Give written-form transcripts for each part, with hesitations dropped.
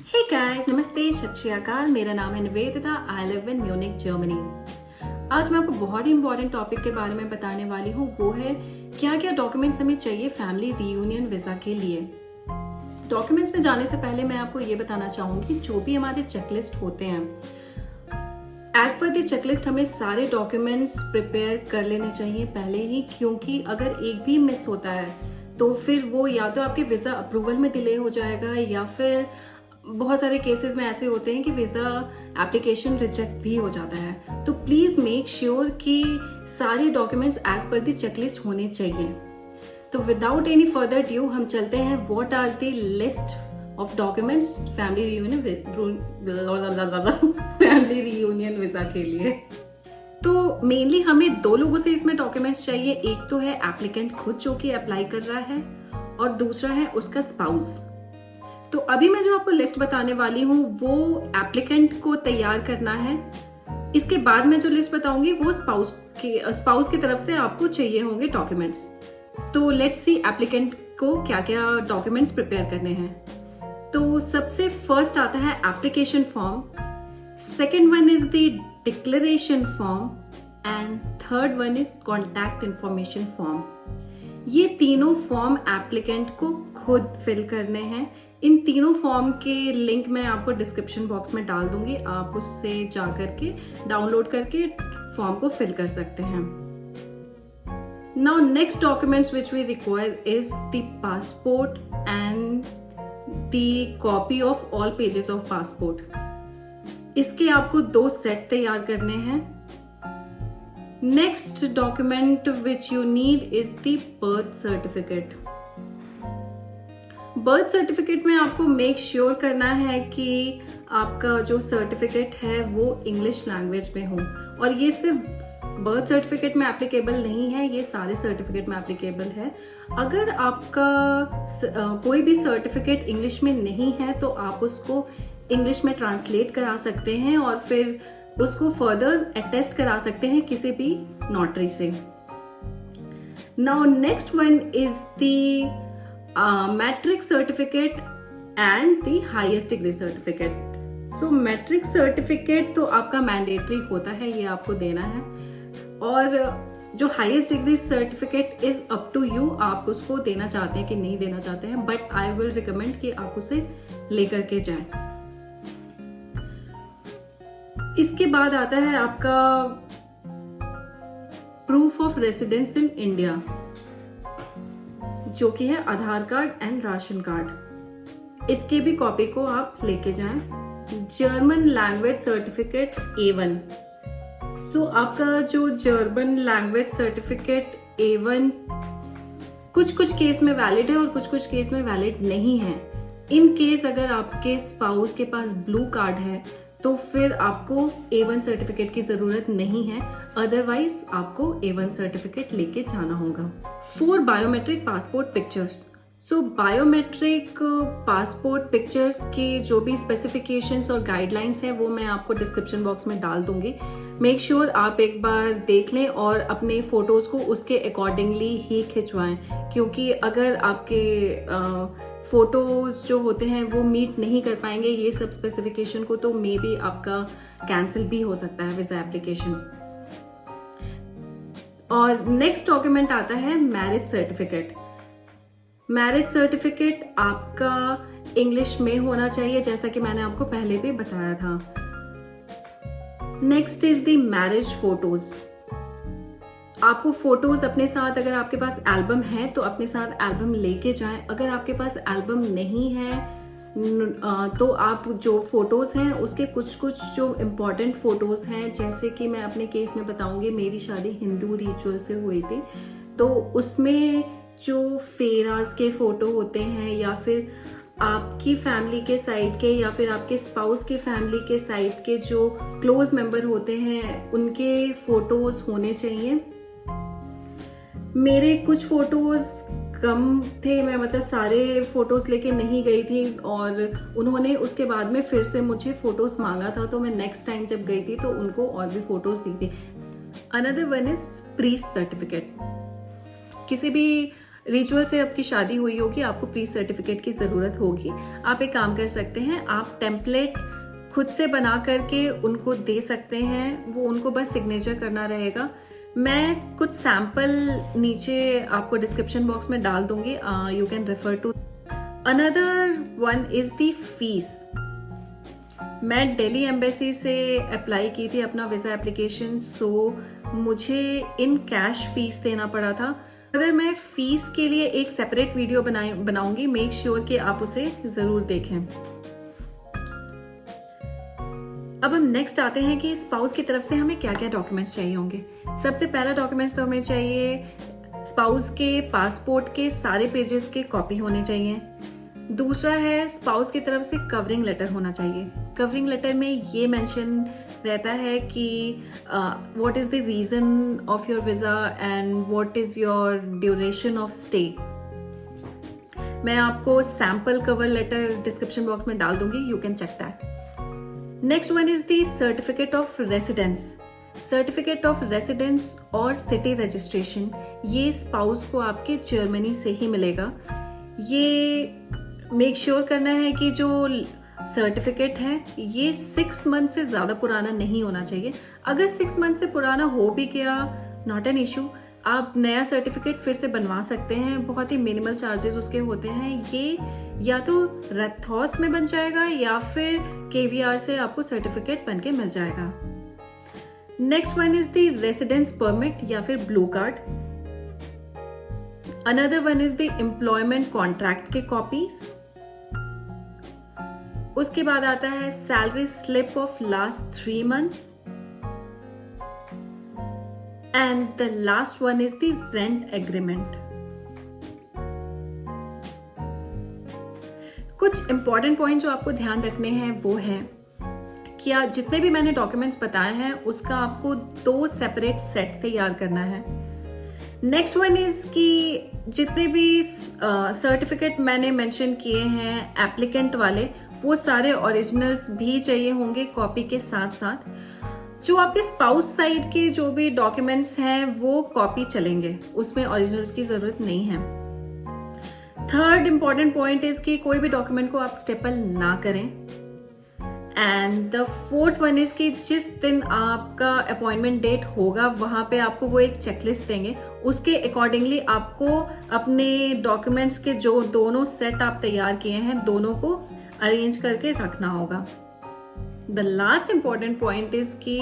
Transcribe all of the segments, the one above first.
Hey guys, नमस्ते, सत श्री अकाल। मेरा नाम है Nivedita. I live in Munich, Germany. आज मैं आपको बहुत ही इंपॉर्टेंट टॉपिक के बारे में बताने वाली हूँ। वो है क्या क्या डॉक्यूमेंट्स हमें चाहिए फैमिली रीयूनियन वीजा के लिए। डॉक्यूमेंट्स में जाने से पहले मैं आपको ये बताना चाहूंगी, जो भी हमारे चेकलिस्ट होते हैं, एज पर द चेकलिस्ट हमें सारे डॉक्यूमेंट्स प्रिपेयर कर लेने चाहिए पहले ही, क्योंकि अगर एक भी मिस होता है तो फिर वो या तो आपके वीजा अप्रूवल में डिले हो जाएगा, या फिर बहुत सारे केसेस में ऐसे होते हैं कि वीजा एप्लीकेशन रिजेक्ट भी हो जाता है। तो प्लीज मेक श्योर कि सारे documents as per the checklist होने चाहिए। तो विदाउट एनी फर्दर ड्यू हम चलते हैं what are the list of documents family reunion visa के लिए। तो मेनली हमें दो लोगों से इसमें डॉक्यूमेंट्स चाहिए। एक तो है एप्लीकेंट खुद जो कि अप्लाई कर रहा है, और दूसरा है उसका स्पाउस। तो अभी मैं जो आपको लिस्ट बताने वाली हूँ वो एप्लीकेंट को तैयार करना है। इसके बाद मैं जो लिस्ट बताऊंगी वो स्पाउस की तरफ से आपको चाहिए होंगे डॉक्यूमेंट्स। तो लेट्स सी एप्लीकेंट को क्या क्या डॉक्यूमेंट्स प्रिपेयर करने हैं। तो सबसे फर्स्ट आता है application form, second one is the declaration form, and third one is contact information form. ये तीनों फॉर्म एप्लीकेंट को खुद फिल करने हैं। इन तीनों फॉर्म के लिंक मैं आपको डिस्क्रिप्शन बॉक्स में डाल दूंगी, आप उससे जा करके डाउनलोड करके फॉर्म को फिल कर सकते हैं। Now next documents which we require is the passport and the copy of all pages of passport. इसके आपको 2 सेट तैयार करने हैं। Next document which you need is the birth certificate. Birth certificate में आपको मेक श्योर करना है कि आपका जो सर्टिफिकेट है वो इंग्लिश लैंग्वेज में हो, और ये सिर्फ बर्थ सर्टिफिकेट में एप्लीकेबल नहीं है, ये सारे सर्टिफिकेट में एप्लीकेबल है। अगर आपका कोई भी सर्टिफिकेट इंग्लिश में नहीं है तो आप उसको इंग्लिश में ट्रांसलेट करा सकते हैं और फिर उसको फर्दर अटेस्ट करा सकते हैं किसी भी नोटरी से। Now next one is the matric certificate and the highest degree certificate. So matric certificate तो आपका मैंडेटरी होता है, ये आपको देना है, और जो highest degree certificate is up to you, आप उसको देना चाहते हैं कि नहीं देना चाहते हैं, बट आई विल रिकमेंड कि आप उसे लेकर के जाएं। इसके बाद आता है आपका proof of residence in India, जो कि है आधार कार्ड एंड राशन कार्ड। इसके भी कॉपी को आप लेके जाएं। German language certificate A1। सो आपका जो जर्मन लैंग्वेज सर्टिफिकेट A1 कुछ कुछ केस में वैलिड है और कुछ कुछ केस में वैलिड नहीं है। इन केस अगर आपके स्पाउस के पास ब्लू कार्ड है तो फिर आपको A1 सर्टिफिकेट की जरूरत नहीं है, अदरवाइज आपको A1 सर्टिफिकेट लेके जाना होगा। 4 बायोमेट्रिक पासपोर्ट पिक्चर्स। सो बायोमेट्रिक पासपोर्ट पिक्चर्स के जो भी स्पेसिफिकेशंस और गाइडलाइंस हैं वो मैं आपको डिस्क्रिप्शन बॉक्स में डाल दूंगी। मेक श्योर आप एक बार देख लें और अपने फोटोज को उसके अकॉर्डिंगली ही खिंचवाएं, क्योंकि अगर आपके फोटोज जो होते हैं वो मीट नहीं कर पाएंगे ये सब स्पेसिफिकेशन को, तो मे बी आपका कैंसिल भी हो सकता है वीजा एप्लीकेशन। और नेक्स्ट डॉक्यूमेंट आता है मैरिज सर्टिफिकेट। मैरिज सर्टिफिकेट आपका इंग्लिश में होना चाहिए, जैसा कि मैंने आपको पहले भी बताया था। Next is the marriage photos. आपको फोटोज अपने साथ, अगर आपके पास एल्बम है तो अपने साथ एल्बम लेके जाएं। अगर आपके पास एल्बम नहीं है तो आप जो फोटोज हैं उसके कुछ कुछ जो इम्पोर्टेंट फोटोज हैं, जैसे कि मैं अपने केस में बताऊंगी, मेरी शादी हिंदू रिचुअल से हुई थी, तो उसमें जो फेराज के फोटो होते हैं, या फिर आपकी फैमिली के साइड के, या फिर आपके स्पाउस के फैमिली के साइड के जो क्लोज मेंबर होते हैं उनके फोटोज होने चाहिए। मेरे कुछ फोटोज कम थे, मैं मतलब सारे फोटोज लेके नहीं गई थी, और उन्होंने उसके बाद में फिर से मुझे फोटोज मांगा था, तो मैं नेक्स्ट टाइम जब गई थी तो उनको और भी फोटोज दी थी। Another one is priest certificate. किसी भी रिचुअल से आपकी शादी हुई होगी, आपको प्री सर्टिफिकेट की ज़रूरत होगी। आप एक काम कर सकते हैं, आप टेम्पलेट खुद से बना करके उनको दे सकते हैं, वो उनको बस सिग्नेचर करना रहेगा। मैं कुछ सैंपल नीचे आपको डिस्क्रिप्शन बॉक्स में डाल दूंगी, you can refer to. Another one is the fees. मैं दिल्ली एम्बेसी से अप्लाई की थी अपना वीज़ा एप्लीकेशन, सो मुझे इन कैश फीस देना पड़ा था। अगर मैं फीस के लिए एक सेपरेट वीडियो बनाऊंगी, मेक श्योर कि आप उसे ज़रूर देखें। अब हम नेक्स्ट आते हैं कि स्पाउस की तरफ से हमें क्या क्या डॉक्यूमेंट्स चाहिए होंगे। सबसे पहला डॉक्यूमेंट्स तो हमें चाहिए स्पाउस के पासपोर्ट के सारे पेजेस के कॉपी होने चाहिए। दूसरा है स्पाउस की तरफ से कवरिंग लेटर होना चाहिए। कवरिंग लेटर में ये मेंशन रहता है कि what is the reason of your visa and what is your duration of stay. मैं आपको sample cover letter description box में डाल दूंगी, you can check that. Next one is the certificate of residence. Certificate of residence और city registration ये spouse को आपके Germany से ही मिलेगा। ये मेक श्योर करना है कि जो सर्टिफिकेट है ये 6 मंथ से ज्यादा पुराना नहीं होना चाहिए। अगर 6 मंथ से पुराना हो भी गया, नॉट एन इशू, आप नया सर्टिफिकेट फिर से बनवा सकते हैं। बहुत ही मिनिमल चार्जेस उसके होते हैं। ये या तो रेथॉस में बन जाएगा या फिर केवीआर से आपको सर्टिफिकेट बन के मिल जाएगा। Next one is the residence permit या फिर blue card. Another one is the employment contract के कॉपीज। उसके बाद आता है salary slip of last 3 months and the last one is the rent agreement. कुछ इंपॉर्टेंट पॉइंट जो आपको ध्यान रखने हैं वो है कि जितने भी मैंने डॉक्यूमेंट्स बताए हैं उसका आपको 2 सेपरेट सेट तैयार करना है। नेक्स्ट वन इज कि जितने भी सर्टिफिकेट मैंने मेंशन किए हैं एप्लीकेंट वाले, वो सारे ओरिजिनल्स भी चाहिए होंगे कॉपी के साथ साथ। जो आपके स्पाउस साइड के जो भी डॉक्यूमेंट्स हैं वो कॉपी चलेंगे, उसमें ओरिजिनल्स की जरूरत नहीं है। थर्ड इंपॉर्टेंट पॉइंट इज कि कोई भी डॉक्यूमेंट को आप स्टेपल ना करें। And the fourth one is कि जिस दिन आपका अपॉइंटमेंट डेट होगा वहां पे आपको वो एक चेकलिस्ट देंगे, उसके अकॉर्डिंगली आपको अपने डॉक्यूमेंट्स के जो दोनों सेट आप तैयार किए हैं दोनों को अरेंज करके रखना होगा। The last important point is कि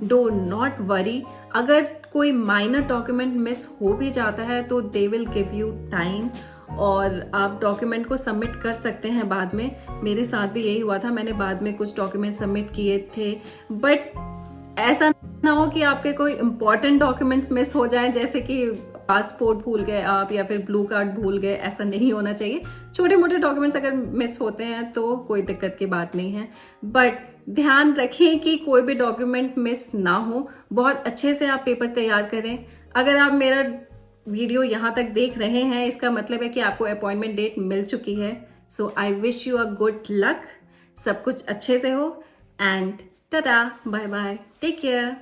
डो नॉट वरी, अगर कोई माइनर डॉक्यूमेंट मिस हो भी जाता है तो they will give you time और आप डॉक्यूमेंट को सबमिट कर सकते हैं बाद में। मेरे साथ भी यही हुआ था, मैंने बाद में कुछ डॉक्यूमेंट सबमिट किए थे, बट ऐसा ना हो कि आपके कोई इंपॉर्टेंट डॉक्यूमेंट्स मिस हो जाएं, जैसे कि पासपोर्ट भूल गए आप या फिर ब्लू कार्ड भूल गए। ऐसा नहीं होना चाहिए। छोटे मोटे डॉक्यूमेंट्स अगर मिस होते हैं तो कोई दिक्कत की बात नहीं है, बट ध्यान रखें कि कोई भी डॉक्यूमेंट मिस ना हो। बहुत अच्छे से आप पेपर तैयार करें। अगर आप मेरा वीडियो यहाँ तक देख रहे हैं इसका मतलब है कि आपको अपॉइंटमेंट डेट मिल चुकी है। So I wish you a good luck, सब कुछ अच्छे से हो and tata, bye bye, take care.